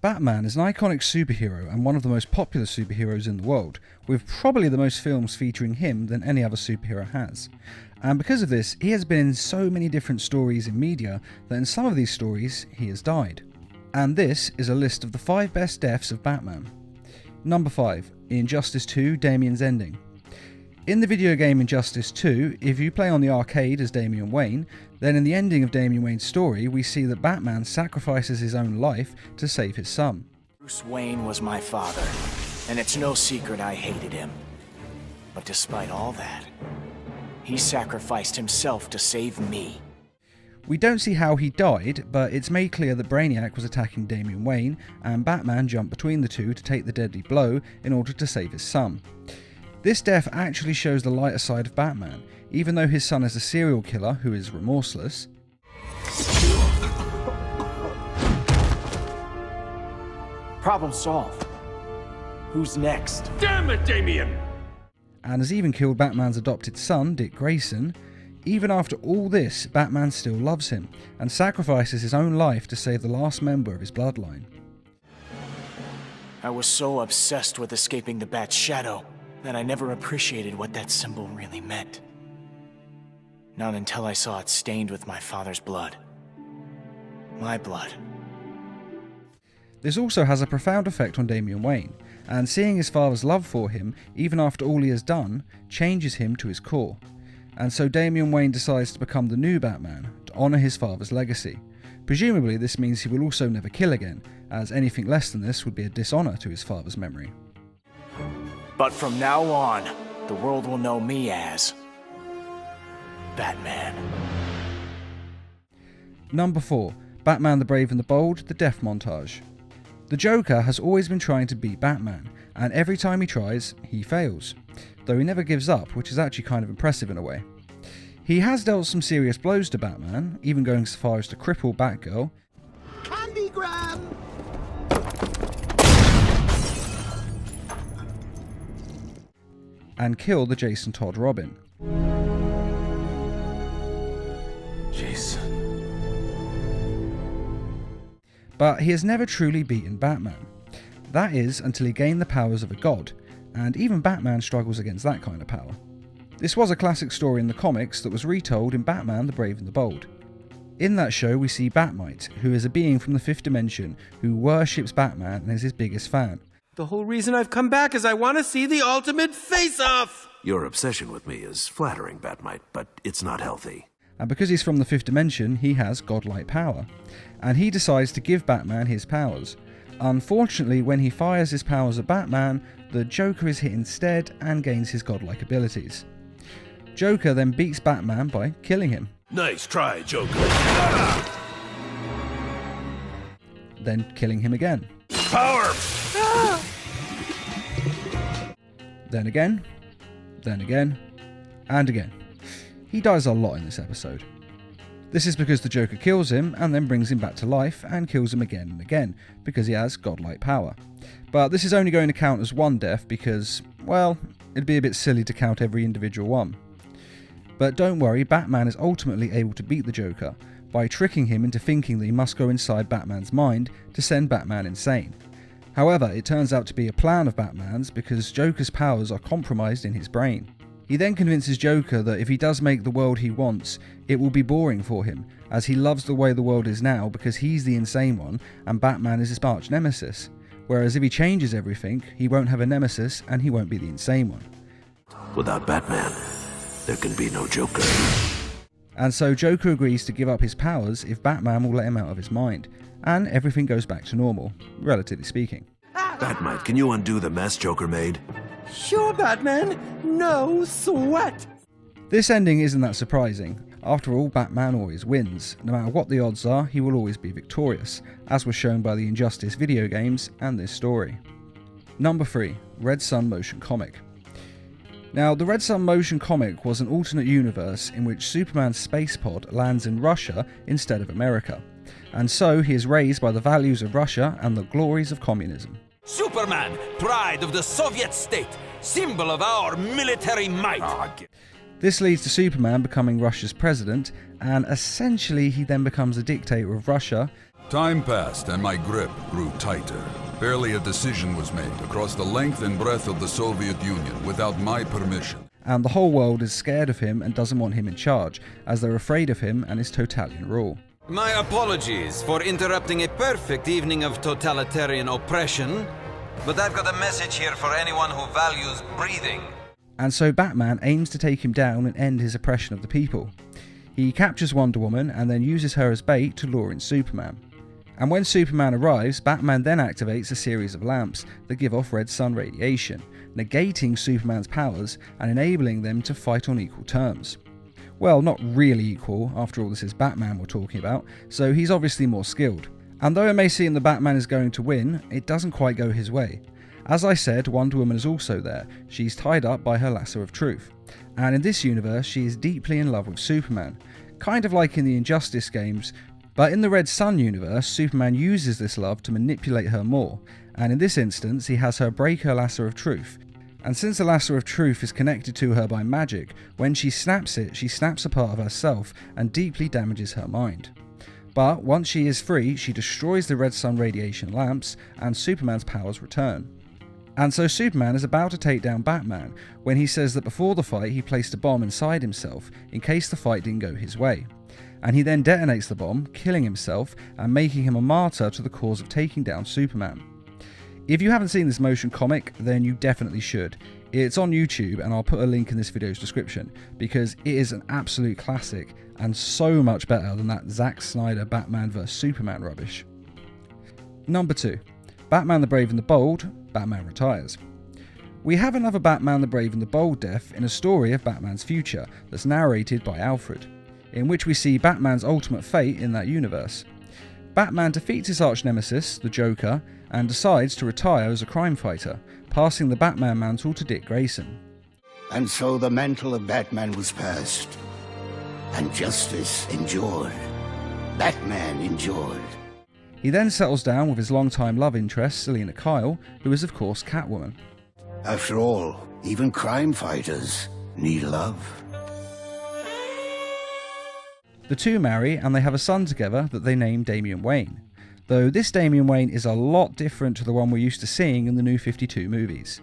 Batman is an iconic superhero and one of the most popular superheroes in the world, with probably the most films featuring him than any other superhero has. And because of this, he has been in so many different stories in media that in some of these stories, he has died. And this is a list of the 5 best deaths of Batman. Number 5. Injustice 2: Damian's Ending. In the video game Injustice 2, if you play on the arcade as Damian Wayne, then in the ending of Damian Wayne's story, we see that Batman sacrifices his own life to save his son. Bruce Wayne was my father, and it's no secret I hated him. But despite all that, he sacrificed himself to save me. We don't see how he died, but it's made clear that Brainiac was attacking Damian Wayne, and Batman jumped between the two to take the deadly blow in order to save his son. This death actually shows the lighter side of Batman, even though his son is a serial killer who is remorseless. Problem solved. Who's next? Damn it, Damian! And has even killed Batman's adopted son, Dick Grayson. Even after all this, Batman still loves him, and sacrifices his own life to save the last member of his bloodline. I was so obsessed with escaping the Bat's shadow that I never appreciated what that symbol really meant. Not until I saw it stained with my father's blood. My blood. This also has a profound effect on Damian Wayne, and seeing his father's love for him, even after all he has done, changes him to his core. And so Damian Wayne decides to become the new Batman, to honour his father's legacy. Presumably this means he will also never kill again, as anything less than this would be a dishonour to his father's memory. But from now on, the world will know me as Batman. Number 4. Batman the Brave and the Bold: The Death Montage. The Joker has always been trying to beat Batman, and every time he tries, he fails. Though he never gives up, which is actually kind of impressive in a way. He has dealt some serious blows to Batman, even going so far as to cripple Batgirl. Candy grab! And kill the Jason Todd Robin. Jason. But he has never truly beaten Batman. That is, until he gained the powers of a god, and even Batman struggles against that kind of power. This was a classic story in the comics that was retold in Batman the Brave and the Bold. In that show we see Batmite, who is a being from the 5th dimension who worships Batman and is his biggest fan. The whole reason I've come back is I want to see the ultimate face-off! Your obsession with me is flattering, Batmite, but it's not healthy. And because he's from the 5th dimension, he has godlike power. And he decides to give Batman his powers. Unfortunately, when he fires his powers at Batman, the Joker is hit instead and gains his godlike abilities. Joker then beats Batman by killing him. Nice try, Joker. Then killing him again. Power! Then again, and again. He dies a lot in this episode. This is because the Joker kills him and then brings him back to life and kills him again and again, because he has godlike power. But this is only going to count as one death because, well, it'd be a bit silly to count every individual one. But don't worry, Batman is ultimately able to beat the Joker by tricking him into thinking that he must go inside Batman's mind to send Batman insane. However, it turns out to be a plan of Batman's because Joker's powers are compromised in his brain. He then convinces Joker that if he does make the world he wants, it will be boring for him, as he loves the way the world is now because he's the insane one and Batman is his arch nemesis. Whereas if he changes everything, he won't have a nemesis and he won't be the insane one. Without Batman, there can be no Joker. And so Joker agrees to give up his powers if Batman will let him out of his mind, and everything goes back to normal, relatively speaking. Batmite, can you undo the mess Joker made? Sure, Batman. No sweat. This ending isn't that surprising. After all, Batman always wins. No matter what the odds are, he will always be victorious, as was shown by the Injustice video games and this story. Number 3. Red Sun Motion Comic. Now, the Red Sun motion comic was an alternate universe in which Superman's space pod lands in Russia instead of America, and so he is raised by the values of Russia and the glories of communism. Superman, pride of the Soviet state, symbol of our military might. This leads to Superman becoming Russia's president, and essentially he then becomes the dictator of Russia. Time passed and my grip grew tighter. Barely a decision was made across the length and breadth of the Soviet Union without my permission. And the whole world is scared of him and doesn't want him in charge, as they're afraid of him and his totalitarian rule. My apologies for interrupting a perfect evening of totalitarian oppression, but I've got a message here for anyone who values breathing. And so Batman aims to take him down and end his oppression of the people. He captures Wonder Woman and then uses her as bait to lure in Superman. And when Superman arrives, Batman then activates a series of lamps that give off red sun radiation, negating Superman's powers and enabling them to fight on equal terms. Well, not really equal, after all this is Batman we're talking about, so he's obviously more skilled. And though it may seem that Batman is going to win, it doesn't quite go his way. As I said, Wonder Woman is also there. She's tied up by her lasso of truth. And in this universe, she is deeply in love with Superman, kind of like in the Injustice games. But in the Red Sun universe, Superman uses this love to manipulate her more, and in this instance he has her break her lasso of truth. And since the lasso of truth is connected to her by magic, when she snaps it, she snaps a part of herself and deeply damages her mind. But once she is free, she destroys the Red Sun radiation lamps and Superman's powers return. And so Superman is about to take down Batman when he says that before the fight he placed a bomb inside himself in case the fight didn't go his way. And he then detonates the bomb, killing himself and making him a martyr to the cause of taking down Superman. If you haven't seen this motion comic, then you definitely should. It's on YouTube and I'll put a link in this video's description because it is an absolute classic and so much better than that Zack Snyder Batman vs Superman rubbish. Number 2. Batman the Brave and the Bold, Batman retires. We have another Batman the Brave and the Bold death in a story of Batman's future that's narrated by Alfred, in which we see Batman's ultimate fate in that universe. Batman defeats his arch-nemesis, the Joker, and decides to retire as a crime fighter, passing the Batman mantle to Dick Grayson. And so the mantle of Batman was passed, and justice endured. Batman endured. He then settles down with his longtime love interest, Selina Kyle, who is of course Catwoman. After all, even crime fighters need love. The two marry and they have a son together that they name Damian Wayne, though this Damian Wayne is a lot different to the one we're used to seeing in the New 52 movies.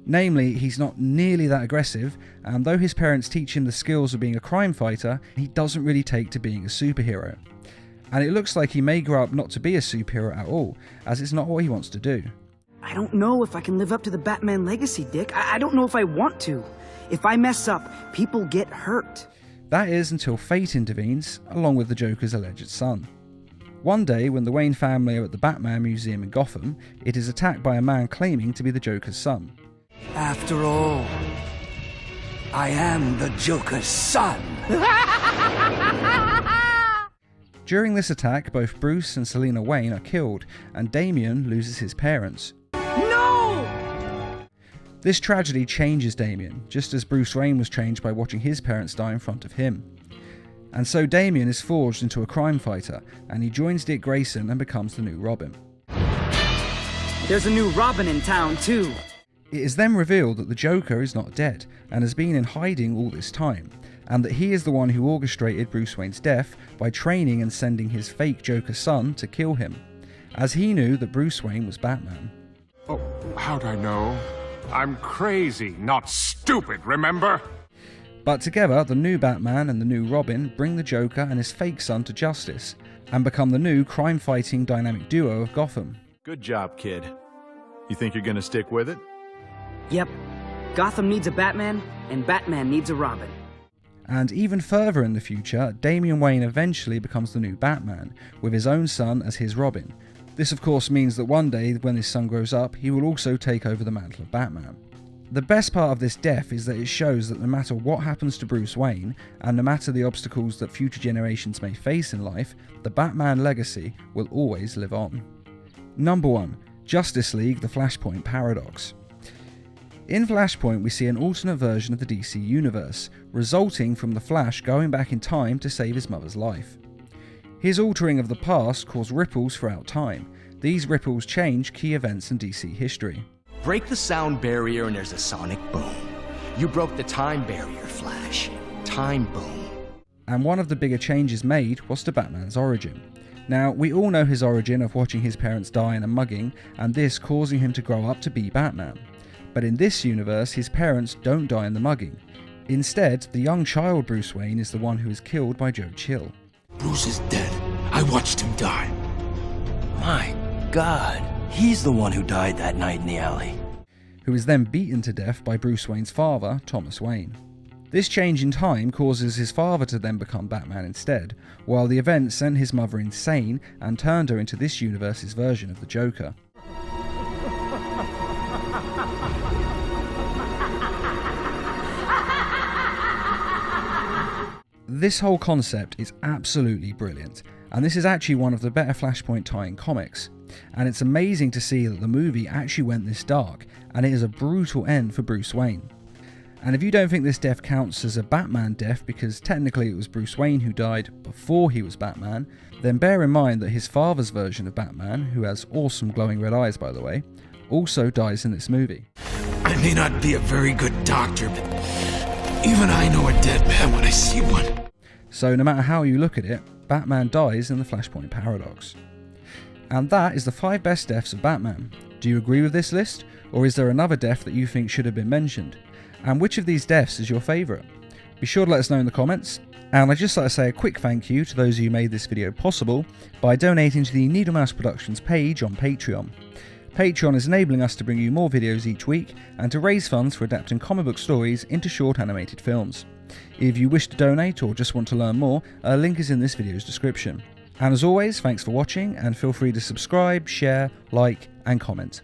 Namely, he's not nearly that aggressive, and though his parents teach him the skills of being a crime fighter, he doesn't really take to being a superhero. And it looks like he may grow up not to be a superhero at all, as it's not what he wants to do. I don't know if I can live up to the Batman legacy, Dick. I don't know if I want to. If I mess up, people get hurt. That is until fate intervenes, along with the Joker's alleged son. One day, when the Wayne family are at the Batman Museum in Gotham, it is attacked by a man claiming to be the Joker's son. After all, I am the Joker's son. During this attack, both Bruce and Selina Wayne are killed, and Damian loses his parents. No! This tragedy changes Damian, just as Bruce Wayne was changed by watching his parents die in front of him. And so Damian is forged into a crime fighter, and he joins Dick Grayson and becomes the new Robin. There's a new Robin in town too. It is then revealed that the Joker is not dead, and has been in hiding all this time, and that he is the one who orchestrated Bruce Wayne's death by training and sending his fake Joker son to kill him, as he knew that Bruce Wayne was Batman. Oh, how'd I know? I'm crazy, not stupid, remember? But together, the new Batman and the new Robin bring the Joker and his fake son to justice, and become the new crime-fighting dynamic duo of Gotham. Good job, kid. You think you're gonna stick with it? Yep. Gotham needs a Batman, and Batman needs a Robin. And even further in the future, Damian Wayne eventually becomes the new Batman, with his own son as his Robin. This of course means that one day, when his son grows up, he will also take over the mantle of Batman. The best part of this death is that it shows that no matter what happens to Bruce Wayne, and no matter the obstacles that future generations may face in life, the Batman legacy will always live on. Number 1. Justice League: The Flashpoint Paradox. In Flashpoint, we see an alternate version of the DC universe, resulting from the Flash going back in time to save his mother's life. His altering of the past caused ripples throughout time. These ripples change key events in DC history. Break the sound barrier and there's a sonic boom. You broke the time barrier, Flash. Time boom. And one of the bigger changes made was to Batman's origin. Now, we all know his origin of watching his parents die in a mugging, and this causing him to grow up to be Batman. But in this universe, his parents don't die in the mugging. Instead, the young child Bruce Wayne is the one who is killed by Joe Chill. Bruce is dead. I watched him die. My God, he's the one who died that night in the alley. Who is then beaten to death by Bruce Wayne's father, Thomas Wayne. This change in time causes his father to then become Batman instead, while the event sent his mother insane and turned her into this universe's version of the Joker. This whole concept is absolutely brilliant, and this is actually one of the better Flashpoint tie-in comics. And it's amazing to see that the movie actually went this dark, and it is a brutal end for Bruce Wayne. And if you don't think this death counts as a Batman death because technically it was Bruce Wayne who died before he was Batman, then bear in mind that his father's version of Batman, who has awesome glowing red eyes by the way, also dies in this movie. I may not be a very good doctor, but even I know a dead man when I see one. So no matter how you look at it, Batman dies in the Flashpoint Paradox. And that is the 5 best deaths of Batman. Do you agree with this list, or is there another death that you think should have been mentioned? And which of these deaths is your favourite? Be sure to let us know in the comments, and I'd just like to say a quick thank you to those of you who made this video possible by donating to the Needle Mouse Productions page on Patreon. Patreon is enabling us to bring you more videos each week and to raise funds for adapting comic book stories into short animated films. If you wish to donate or just want to learn more, a link is in this video's description. And as always, thanks for watching and feel free to subscribe, share, like and comment.